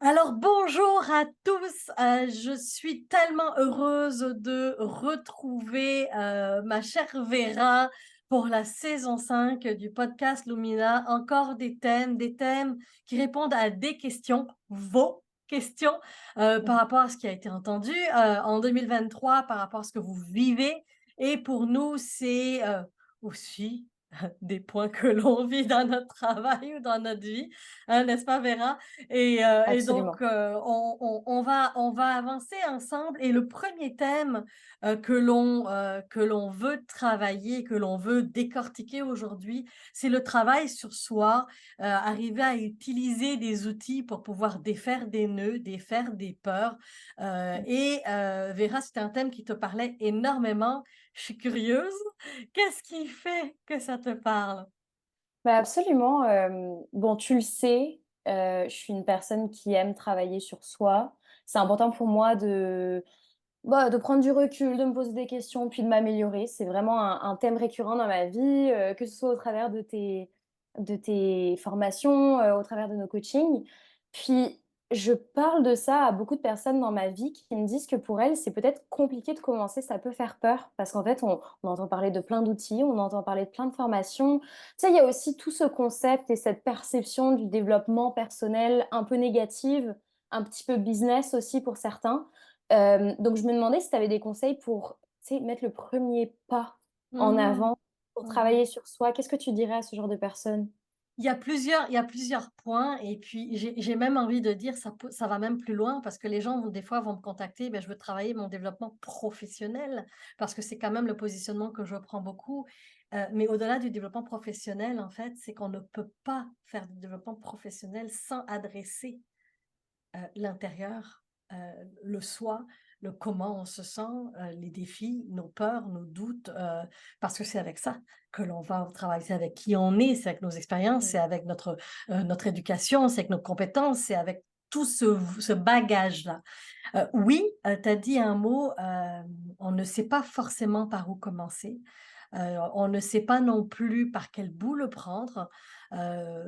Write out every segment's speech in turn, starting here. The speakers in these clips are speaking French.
Alors bonjour à tous, je suis tellement heureuse de retrouver, ma chère Vera pour la saison 5 du podcast Lumina. Encore des thèmes qui répondent à des questions, vos questions, par rapport à ce qui a été entendu, en 2023, par rapport à ce que vous vivez et pour nous, c'est, aussi des points que l'on vit dans notre travail ou dans notre vie, hein, n'est-ce pas Vera? Et donc, Absolument. on va avancer ensemble et le premier thème, que l'on veut travailler, que l'on veut décortiquer aujourd'hui, c'est le travail sur soi, arriver à utiliser des outils pour pouvoir défaire des nœuds, défaire des peurs, Vera, c'était un thème qui te parlait énormément. Je suis curieuse, qu'est-ce qui fait que ça te parle? Bah, absolument, bon, tu le sais, je suis une personne qui aime travailler sur soi. C'est important pour moi de prendre du recul, de me poser des questions, puis de m'améliorer. C'est vraiment un thème récurrent dans ma vie, que ce soit au travers de tes formations, au travers de nos coachings. Puis je parle de ça à beaucoup de personnes dans ma vie qui me disent que pour elles, c'est peut-être compliqué de commencer, ça peut faire peur parce qu'en fait, on entend parler de plein d'outils, on entend parler de plein de formations. Tu sais, il y a aussi tout ce concept et cette perception du développement personnel un peu négative, un petit peu business aussi pour certains. Donc je me demandais si tu avais des conseils pour, tu sais, mettre le premier pas en Mmh. avant pour Mmh. travailler sur soi. Qu'est-ce que tu dirais à ce genre de personnes? Il y a plusieurs points et puis j'ai même envie de dire ça va même plus loin parce que les gens vont des fois vont me contacter: «Beh, je veux travailler mon développement professionnel», parce que c'est quand même le positionnement que je prends beaucoup, mais au-delà du développement professionnel, en fait, c'est qu'on ne peut pas faire du développement professionnel sans adresser l'intérieur, le soi, le comment on se sent, les défis, nos peurs, nos doutes, parce que c'est avec ça que l'on va au travail. C'est avec qui on est, c'est avec nos expériences, Mmh. c'est avec notre éducation, c'est avec nos compétences, c'est avec tout ce bagage-là. Oui, tu as dit un mot, on ne sait pas forcément par où commencer. On ne sait pas non plus par quel bout le prendre.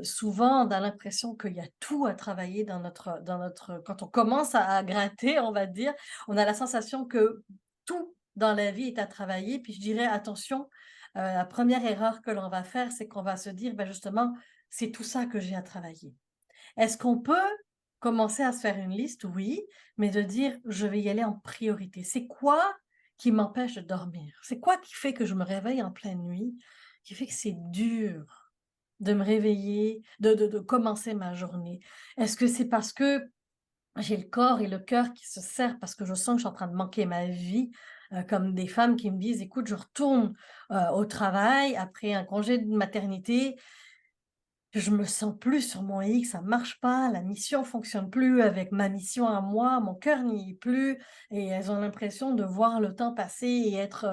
Souvent, on a l'impression qu'il y a tout à travailler dans notre quand on commence à gratter, on va dire, on a la sensation que tout dans la vie est à travailler. Puis je dirais attention, la première erreur que l'on va faire, c'est qu'on va se dire: «Bah, justement, c'est tout ça que j'ai à travailler». Est-ce qu'on peut commencer à se faire une liste? Oui, mais de dire: «Je vais y aller en priorité». C'est quoi qui m'empêche de dormir? C'est quoi qui fait que je me réveille en pleine nuit, qui fait que c'est dur de me réveiller, de commencer ma journée? Est-ce que c'est parce que j'ai le corps et le cœur qui se serrent parce que je sens que je suis en train de manquer ma vie? Comme des femmes qui me disent: «Écoute, je retourne, au travail après un congé de maternité, je me sens plus sur mon X, ça marche pas, la mission fonctionne plus avec ma mission à moi, mon cœur n'y est plus» et elles ont l'impression de voir le temps passer et être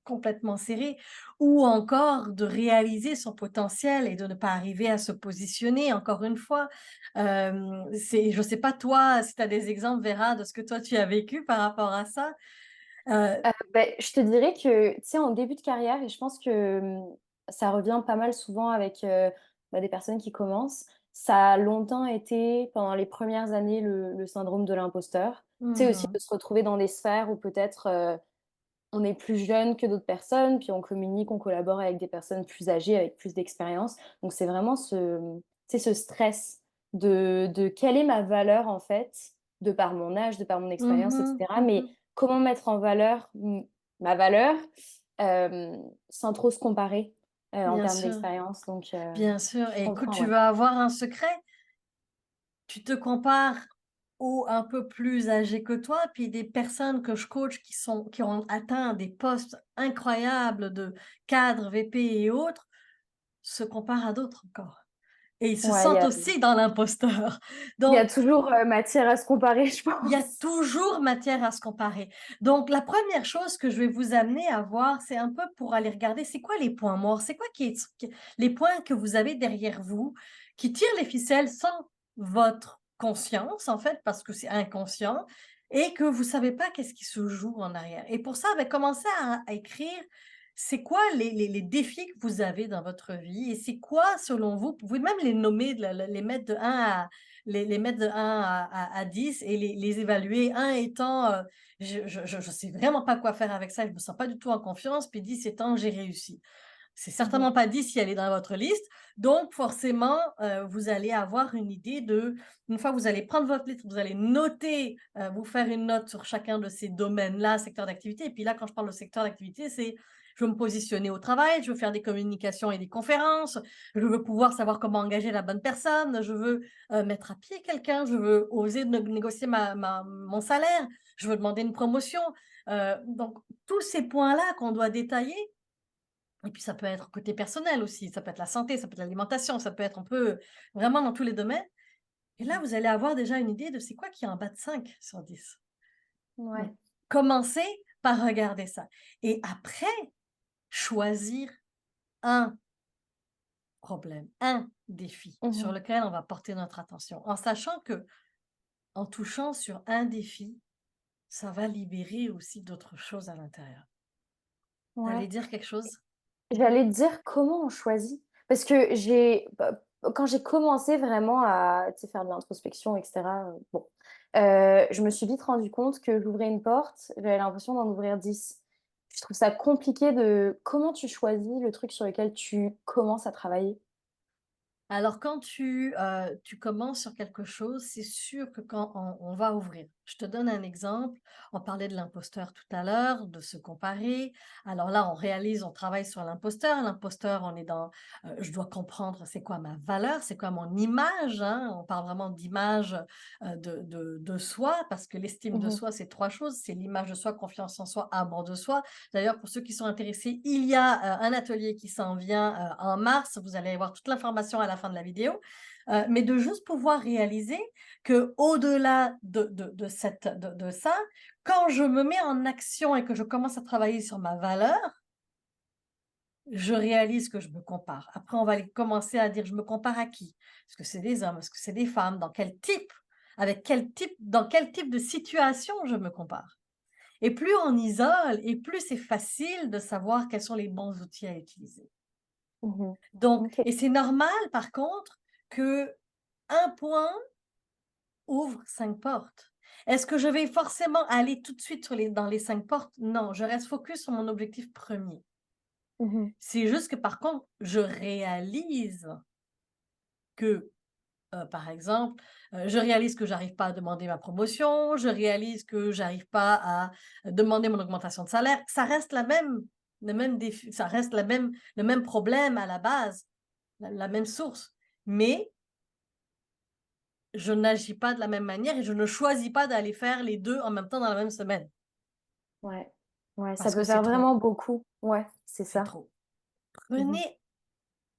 complètement serrées ou encore de réaliser son potentiel et de ne pas arriver à se positionner encore une fois. C'est je sais pas toi si tu as des exemples Vera de ce que toi tu as vécu par rapport à ça? Heu, Beh, je te dirais que, tu sais, en début de carrière et je pense que, ça revient pas mal souvent avec, des personnes qui commencent, ça a longtemps été, pendant les premières années, le syndrome de l'imposteur. Tu sais, aussi mmh de se retrouver dans des sphères où peut-être, on est plus jeune que d'autres personnes, puis on communique, on collabore avec des personnes plus âgées, avec plus d'expérience. Donc c'est vraiment tu sais, ce stress de quelle est ma valeur, en fait, de par mon âge, de par mon expérience et mh. cetera. Mais Mmh. comment mettre en valeur ma valeur, sans trop se comparer, en Bien termes sûr, d'expérience. Donc bien sûr je et écoute, comprends, tu ouais. veux avoir un secret? Tu te compares aux un peu plus âgés que toi, puis des personnes que je coach qui ont atteint des postes incroyables de cadres, VP et autres, se comparent à d'autres encore et ils se Ouais, sentent aussi dans l'imposteur. il y a Donc toujours, matière à se comparer, je il y a pense. toujours matière à se comparer. Donc la première chose que je vais vous amener à voir, c'est un peu pour aller regarder c'est quoi les points morts? C'est quoi les points que vous avez derrière vous, qui tirent les ficelles sans votre conscience, en fait, parce que c'est inconscient et que vous savez pas qu'est-ce qui se joue en arrière et pour ça, bah, commencez à écrire c'est quoi les défis que vous avez dans votre vie et c'est quoi, selon vous, vous pouvez même les nommer, les mettre de 1 à les mettre de 1 à 10 et les évaluer. 1 étant, je sais vraiment pas quoi faire avec ça, je me sens pas du tout en confiance, puis 10 étant: «J'ai réussi». C'est Mmh. certainement pas 10 si elle est dans votre liste. Donc forcément, vous allez avoir une idée de une fois que vous allez prendre votre liste, vous allez noter, vous faire une note sur chacun de ces domaines-là, secteurs d'activité. Et puis là, quand je parle de secteur d'activité, c'est je veux me positionner au travail, je veux faire des communications et des conférences, je veux pouvoir savoir comment engager la bonne personne, je veux, mettre à pied quelqu'un, je veux oser négocier mon salaire, je veux demander une promotion. Donc tous ces points-là qu'on doit détailler et puis ça peut être côté personnel aussi, ça peut être la santé, ça peut être l'alimentation, ça peut être un peu vraiment dans tous les domaines. Et là, Mmh. vous allez avoir déjà une idée de c'est quoi qui est en bas de 5 sur 10. Ouais. Donc, commencez par regarder ça. Et après, choisir un problème, un défi sur Mmh. lequel on va porter notre attention, en sachant que en touchant sur un défi, ça va libérer aussi d'autres choses à l'intérieur. Tu Ouais. allais dire quelque chose? J'allais te dire comment on choisit? Parce que quand j'ai commencé vraiment à, tu sais, faire de l'introspection et cetera, bon, je me suis vite rendu compte que j'ouvrais une porte, j'avais l'impression d'en ouvrir 10. Je trouve ça compliqué de comment tu choisis le truc sur lequel tu commences à travailler? Alors quand tu commences sur quelque chose, c'est sûr que quand on va ouvrir je te donne un exemple, on parlait de l'imposteur tout à l'heure, de se comparer. Alors là, on réalise, on travaille sur l'imposteur. L'imposteur, on est dans, je dois comprendre c'est quoi ma valeur, c'est quoi mon image, hein. On parle vraiment d'image, de soi parce que l'estime de Mmh. soi, c'est 3 choses, c'est l'image de soi, confiance en soi, amour de soi. D'ailleurs, pour ceux qui sont intéressés, il y a, un atelier qui s'en vient, en mars. Vous allez avoir toute l'information à la fin de la vidéo. Mais de juste pouvoir réaliser qu'au-delà de cette de ça, quand je me mets en action et que je commence à travailler sur ma valeur, je réalise que je me compare. Après, on va aller commencer à dire: «Je me compare à qui? Est-ce que c'est des hommes? Est-ce que c'est des femmes? Dans quel type? Avec quel type dans quel type de situation je me compare?» Et plus on isole et plus c'est facile de savoir quels sont les bons outils à utiliser. Mmh. Donc OK. et c'est normal par contre que un point ouvre 5 portes. Est-ce que je vais forcément aller tout de suite dans les 5 portes? Non, je reste focus sur mon objectif premier. Mmh. C'est juste que par contre, je réalise que, par exemple, je réalise que j'arrive pas à demander ma promotion, je réalise que j'arrive pas à demander mon augmentation de salaire. Ça reste le même défi, ça reste le même problème à la base, la même source. Mais je n'agis pas de la même manière et je ne choisis pas d'aller faire les 2 en même temps dans la même semaine, Ouais. Ouais, ça parce que peut c'est faire trop, vraiment beaucoup. Ouais, c'est c'est ça. trop. Mmh. Prenez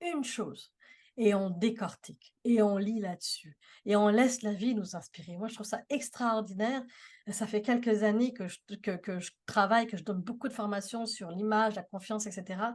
une chose et on décortique et on lit là-dessus et on laisse la vie nous inspirer. Moi, je trouve ça extraordinaire. Ça fait quelques années que je travaille, que je donne beaucoup de formations sur l'image, la confiance, et cetera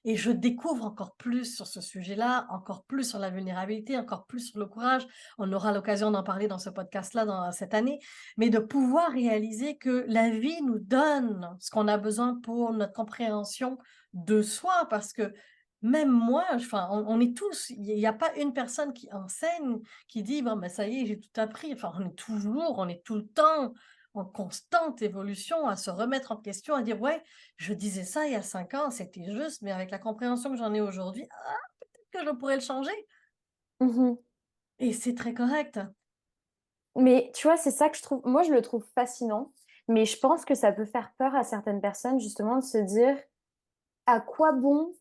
et je découvre encore plus sur ce sujet-là, encore plus sur la vulnérabilité, encore plus sur le courage. On aura l'occasion d'en parler dans ce podcast-là dans cette année, mais de pouvoir réaliser que la vie nous donne ce qu'on a besoin pour notre compréhension de soi parce que même moi, enfin, on est tous il y a pas une personne qui enseigne, qui dit: «Bon, ben, ça y est, j'ai tout appris». Enfin, on est tout le temps en constante évolution, à se remettre en question, à dire: «Ouais, je disais ça il y a 5 ans, c'était juste, mais avec la compréhension que j'en ai aujourd'hui, que je pourrais le changer» Mmh. et c'est très correct. Mais tu vois, c'est ça que je trouve moi, je le trouve fascinant, mais je pense que ça peut faire peur à certaines personnes, justement, de se dire: «À quoi bon?»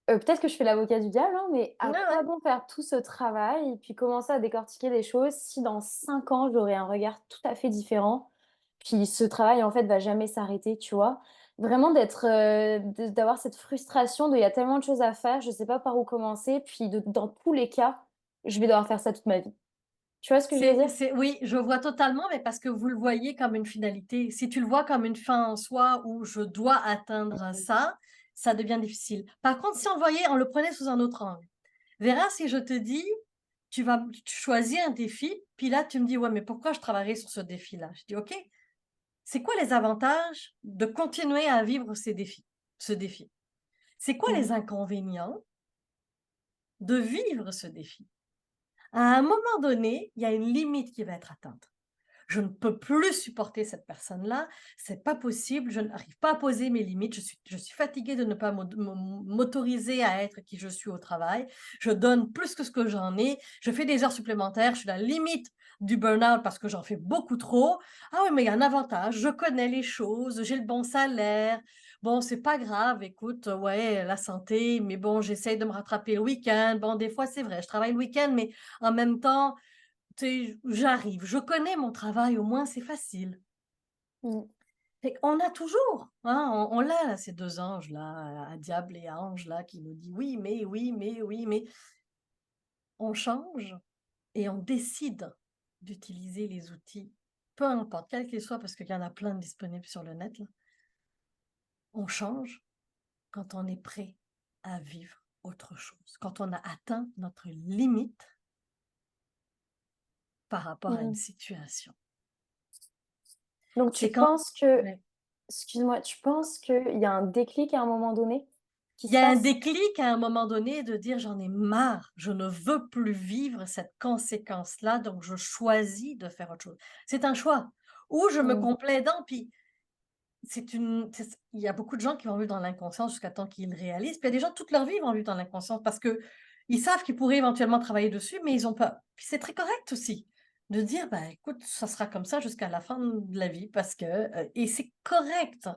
Peut-être que je fais l'avocat du diable, hein, mais Ouais, à quoi ouais. bon faire tout ce travail et puis commencer à décortiquer des choses si dans 5 ans, j'aurai un regard tout à fait différent? Puis ce travail, en fait, va jamais s'arrêter, tu vois? Vraiment d'être, d'avoir cette frustration de: «Il y a tellement de choses à faire, je sais pas par où commencer», puis dans tous les cas, je vais devoir faire ça toute ma vie. Tu vois ce que je veux dire? C'est oui, je vois totalement, mais parce que vous le voyez comme une finalité. Si tu le vois comme une fin en soi où je dois atteindre ça, ça devient difficile. Par contre, si on le prenait sous un autre angle, verras si je te dis: «Tu choisis un défi», puis là tu me dis: «Ouais, mais pourquoi je travaillerais sur ce défi-là?» Je dis: «OK, c'est quoi les avantages de continuer à vivre ces défis?» ce défi? C'est quoi Mmh. les inconvénients de vivre ce défi? À un moment donné, il y a une limite qui va être atteinte. Je ne peux plus supporter cette personne-là, c'est pas possible, je n'arrive pas à poser mes limites, je suis fatiguée de ne pas m'autoriser à être qui je suis au travail. Je donne plus que ce que j'en ai, je fais des heures supplémentaires, je suis à la limite du burn-out parce que j'en fais beaucoup trop. Ah oui, mais il y a un avantage, je connais les choses, j'ai le bon salaire. Bon, c'est pas grave, écoute, ouais, la santé, mais bon, j'essaye de me rattraper le week-end. Bon, des fois, c'est vrai, je travaille le week-end, mais en même temps, tu sais, j'arrive, je connais mon travail, au moins c'est facile. Mmh. Fait qu'on a toujours, hein, on l'a là, ces 2 anges-là, à diable et à ange là, qui nous dit: «Oui, mais, oui, mais, oui, mais». On change et on décide d'utiliser les outils, peu importe, quels qu'ils soient, parce qu'il y en a plein de disponibles sur le net là. On change quand on est prêt à vivre autre chose, quand on a atteint notre limite par rapport à une Mmh. situation. Donc tu C'est quand penses que Ouais. excuse-moi, tu penses qu'il y a un déclic à un moment donné qui Il y se a un passe? déclic à un moment donné de dire: «J'en ai marre, je ne veux plus vivre cette conséquence-là, donc je choisis de faire autre chose». C'est un choix. Ou je me Mmh. complais dedans, puis il y a beaucoup de gens qui vont vivre dans l'inconscience jusqu'à temps qu'ils le réalisent, puis il y a des gens toute leur vie vont vivre dans l'inconscience parce qu'ils savent qu'ils pourraient éventuellement travailler dessus, mais ils ont peur. Puis c'est très correct aussi de dire: «Bah, écoute, ça sera comme ça jusqu'à la fin de la vie parce que» et c'est correct.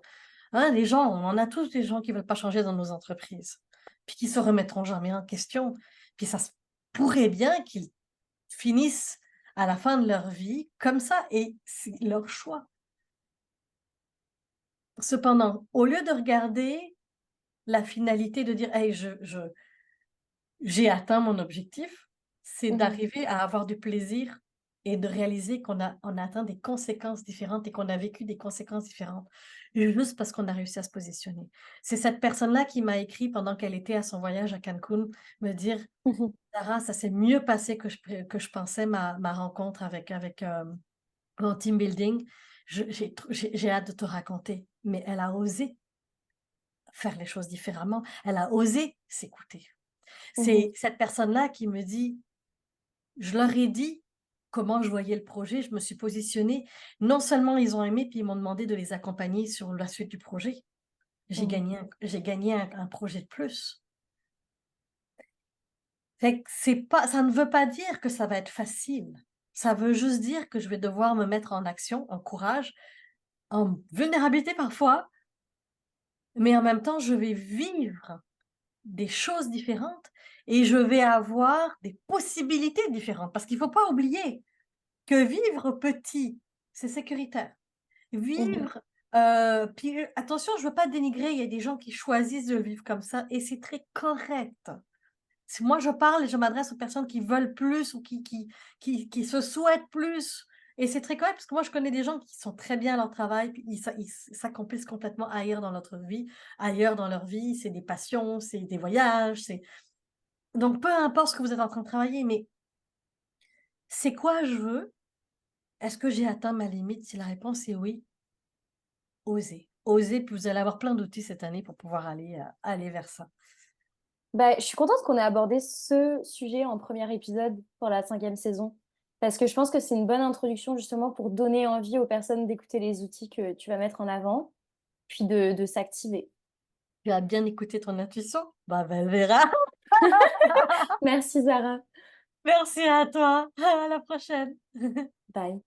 Hein, les gens, on en a tous des gens qui veulent pas changer dans nos entreprises, puis qui se remettront jamais en question. Puis ça se pourrait bien qu'ils finissent à la fin de leur vie comme ça et c'est leur choix. Cependant, au lieu de regarder la finalité de dire: «Hey, j'ai atteint mon objectif», c'est Mmh. d'arriver à avoir du plaisir et de réaliser qu'on a atteint des conséquences différentes et qu'on a vécu des conséquences différentes, juste parce qu'on a réussi à se positionner. C'est cette personne-là qui m'a écrit pendant qu'elle était à son voyage à Cancun, me dire: Mmh. «Sarah, ça s'est mieux passé que je pensais ma rencontre mon team building. J'ai hâte de te raconter». Mais elle a osé faire les choses différemment, elle a osé s'écouter. Mmh. C'est cette personne-là qui me dit: «Je leur ai dit comment je voyais le projet, je me suis positionnée. Non seulement ils ont aimé, puis ils m'ont demandé de les accompagner sur la suite du projet. Mmh. J'ai gagné un projet de plus». Fait que c'est pas ça ne veut pas dire que ça va être facile. Ça veut juste dire que je vais devoir me mettre en action, en courage, en vulnérabilité parfois, mais en même temps, je vais vivre des choses différentes et je vais avoir des possibilités différentes. Parce qu'il ne faut pas oublier que vivre petit, c'est sécuritaire. Mmh. Vivre, puis attention, je veux pas dénigrer, il y a des gens qui choisissent de vivre comme ça et c'est très correct. Si moi je parle et je m'adresse aux personnes qui veulent plus ou qui se souhaitent plus et c'est très correct parce que moi je connais des gens qui sont très bien à leur travail, puis ils s'accomplissent complètement ailleurs dans notre vie, ailleurs dans leur vie, c'est des passions, c'est des voyages, c'est donc peu importe ce que vous êtes en train de travailler, mais c'est quoi je veux? Est-ce que j'ai atteint ma limite? Si la réponse est oui, osez. Osez, puis vous allez avoir plein d'outils cette année pour pouvoir aller vers ça. Bah, je suis contente qu'on ait abordé ce sujet en premier épisode pour la 5e saison, parce que je pense que c'est une bonne introduction justement pour donner envie aux personnes d'écouter les outils que tu vas mettre en avant, puis de s'activer. Tu as bien écouté ton intuition? Bah, elle verra. Merci Zara. Merci à toi. À la prochaine. Bye.